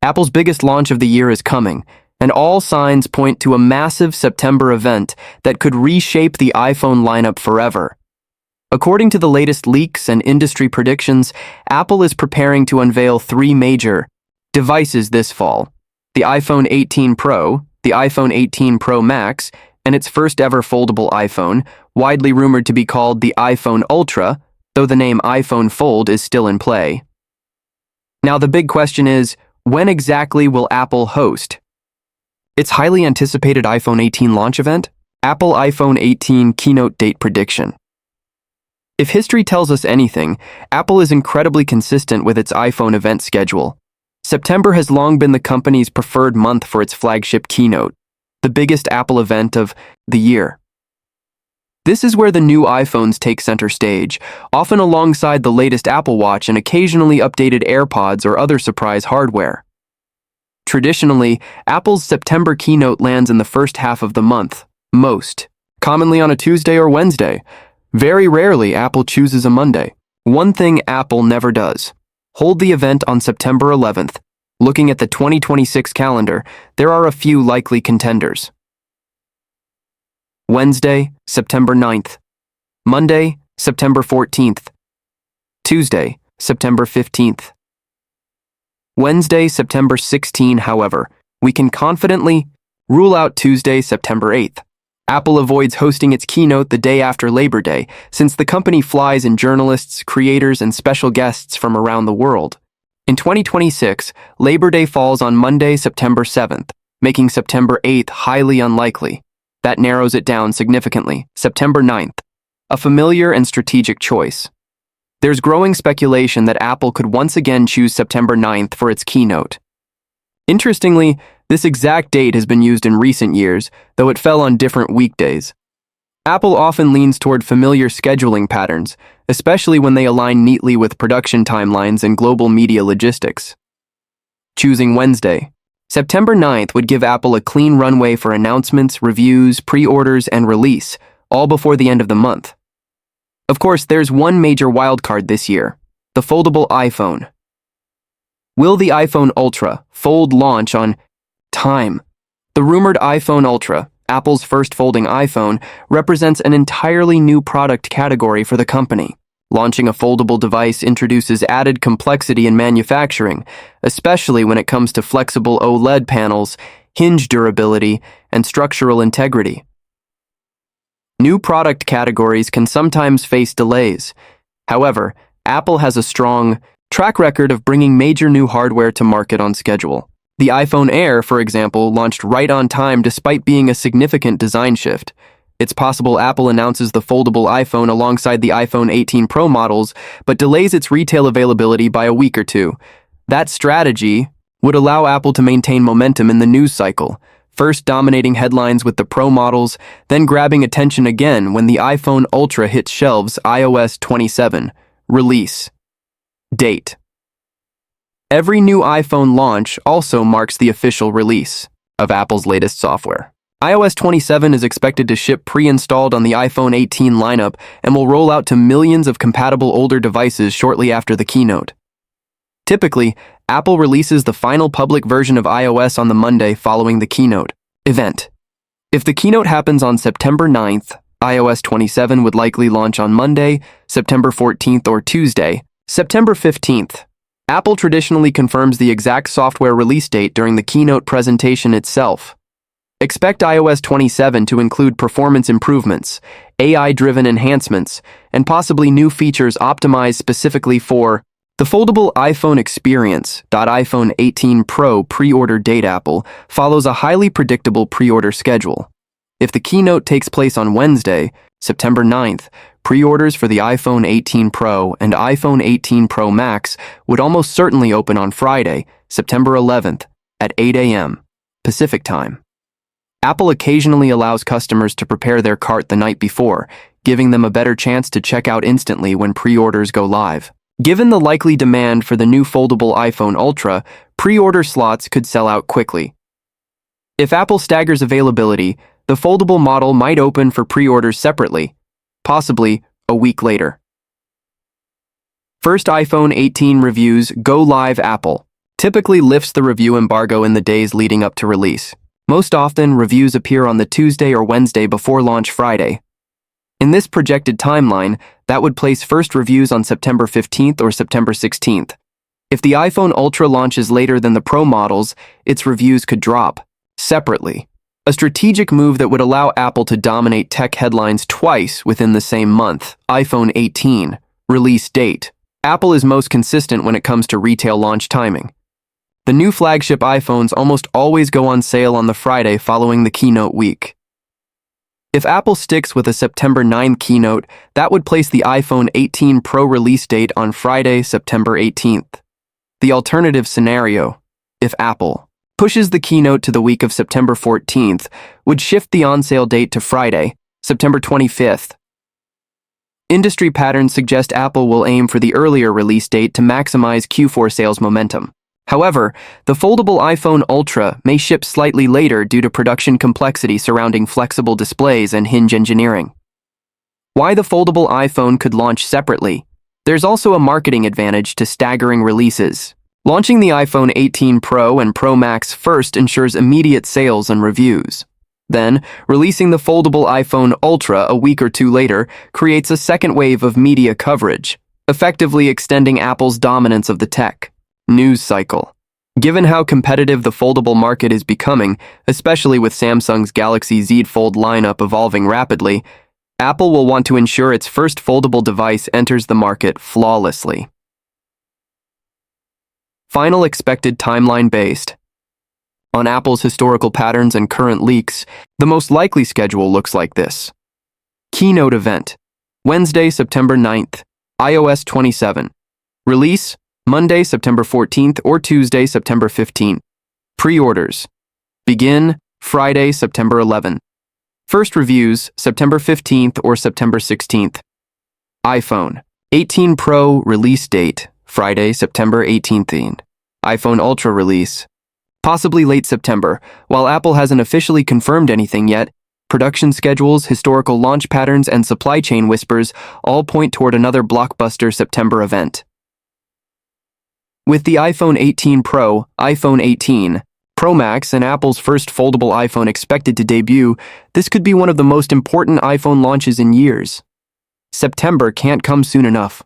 Apple's biggest launch of the year is coming, and all signs point to a massive September event that could reshape the iPhone lineup forever. According to the latest leaks and industry predictions, Apple is preparing to unveil three major devices this fall: the iPhone 18 Pro, the iPhone 18 Pro Max, and its first ever foldable iPhone, widely rumored to be called the iPhone Ultra, though the name iPhone Fold is still in play. Now the big question is, when exactly will Apple host its highly anticipated iPhone 18 launch event? Apple iPhone 18 Keynote date prediction. If history tells us anything, Apple is incredibly consistent with its iPhone event schedule. September has long been the company's preferred month for its flagship Keynote, the biggest Apple event of the year. This is where the new iPhones take center stage, often alongside the latest Apple Watch and occasionally updated AirPods or other surprise hardware. Traditionally, Apple's September keynote lands in the first half of the month, most commonly on a Tuesday or Wednesday. Very rarely, Apple chooses a Monday. One thing Apple never does: hold the event on September 11th. Looking at the 2026 calendar, there are a few likely contenders. Wednesday, September 9th. Monday, September 14th. Tuesday, September 15th. Wednesday, September 16th, however, we can confidently rule out Tuesday, September 8th. Apple avoids hosting its keynote the day after Labor Day, since the company flies in journalists, creators, and special guests from around the world. In 2026, Labor Day falls on Monday, September 7th, making September 8th highly unlikely. That narrows it down significantly. September 9th, a familiar and strategic choice. There's growing speculation that Apple could once again choose September 9th for its keynote. Interestingly, this exact date has been used in recent years, though it fell on different weekdays. Apple often leans toward familiar scheduling patterns, especially when they align neatly with production timelines and global media logistics. Choosing Wednesday, September 9th would give Apple a clean runway for announcements, reviews, pre-orders, and release, all before the end of the month. Of course, there's one major wildcard this year: the foldable iPhone. Will the iPhone Ultra Fold launch on time? The rumored iPhone Ultra, Apple's first folding iPhone, represents an entirely new product category for the company. Launching a foldable device introduces added complexity in manufacturing, especially when it comes to flexible OLED panels, hinge durability, and structural integrity. New product categories can sometimes face delays. However, Apple has a strong track record of bringing major new hardware to market on schedule. The iPhone Air, for example, launched right on time despite being a significant design shift. It's possible Apple announces the foldable iPhone alongside the iPhone 18 Pro models, but delays its retail availability by a week or two. That strategy would allow Apple to maintain momentum in the news cycle, first dominating headlines with the Pro models, then grabbing attention again when the iPhone Ultra hits shelves. iOS 27 release date. Every new iPhone launch also marks the official release of Apple's latest software. iOS 27 is expected to ship pre-installed on the iPhone 18 lineup and will roll out to millions of compatible older devices shortly after the keynote. Typically, Apple releases the final public version of iOS on the Monday following the keynote event. If the keynote happens on September 9th, iOS 27 would likely launch on Monday, September 14th, or Tuesday, September 15th. Apple traditionally confirms the exact software release date during the keynote presentation itself. Expect iOS 27 to include performance improvements, AI-driven enhancements, and possibly new features optimized specifically for the foldable iPhone experience. iPhone 18 Pro pre-order date. Apple follows a highly predictable pre-order schedule. If the keynote takes place on Wednesday, September 9th, pre-orders for the iPhone 18 Pro and iPhone 18 Pro Max would almost certainly open on Friday, September 11th, at 8 a.m. Pacific Time. Apple occasionally allows customers to prepare their cart the night before, giving them a better chance to check out instantly when pre-orders go live. Given the likely demand for the new foldable iPhone Ultra, pre-order slots could sell out quickly. If Apple staggers availability, the foldable model might open for pre-orders separately, possibly a week later. First iPhone 18 reviews go live. Apple typically lifts the review embargo in the days leading up to release. Most often, reviews appear on the Tuesday or Wednesday before launch Friday. In this projected timeline, that would place first reviews on September 15th or September 16th. If the iPhone Ultra launches later than the Pro models, its reviews could drop separately. A strategic move that would allow Apple to dominate tech headlines twice within the same month. iPhone 18, release date. Apple is most consistent when it comes to retail launch timing. The new flagship iPhones almost always go on sale on the Friday following the Keynote week. If Apple sticks with a September 9th keynote, that would place the iPhone 18 Pro release date on Friday, September 18th. The alternative scenario, if Apple pushes the keynote to the week of September 14th, would shift the on-sale date to Friday, September 25th. Industry patterns suggest Apple will aim for the earlier release date to maximize Q4 sales momentum. However, the foldable iPhone Ultra may ship slightly later due to production complexity surrounding flexible displays and hinge engineering. Why the foldable iPhone could launch separately? There's also a marketing advantage to staggering releases. Launching the iPhone 18 Pro and Pro Max first ensures immediate sales and reviews. Then, releasing the foldable iPhone Ultra a week or two later creates a second wave of media coverage, effectively extending Apple's dominance of the tech news cycle. Given how competitive the foldable market is becoming, especially with Samsung's Galaxy Z Fold lineup evolving rapidly, Apple will want to ensure its first foldable device enters the market flawlessly. Final expected timeline based on Apple's historical patterns and current leaks, the most likely schedule looks like this. Keynote event, Wednesday, September 9th, iOS 27. Release, Monday, September 14th or Tuesday, September 15th. Pre-orders, begin Friday, September 11th. First reviews, September 15th or September 16th. iPhone 18 Pro release date, Friday, September 18th. iPhone Ultra release, possibly late September. While Apple hasn't officially confirmed anything yet, production schedules, historical launch patterns, and supply chain whispers all point toward another blockbuster September event. With the iPhone 18 Pro, iPhone 18, Pro Max, and Apple's first foldable iPhone expected to debut, this could be one of the most important iPhone launches in years. September can't come soon enough.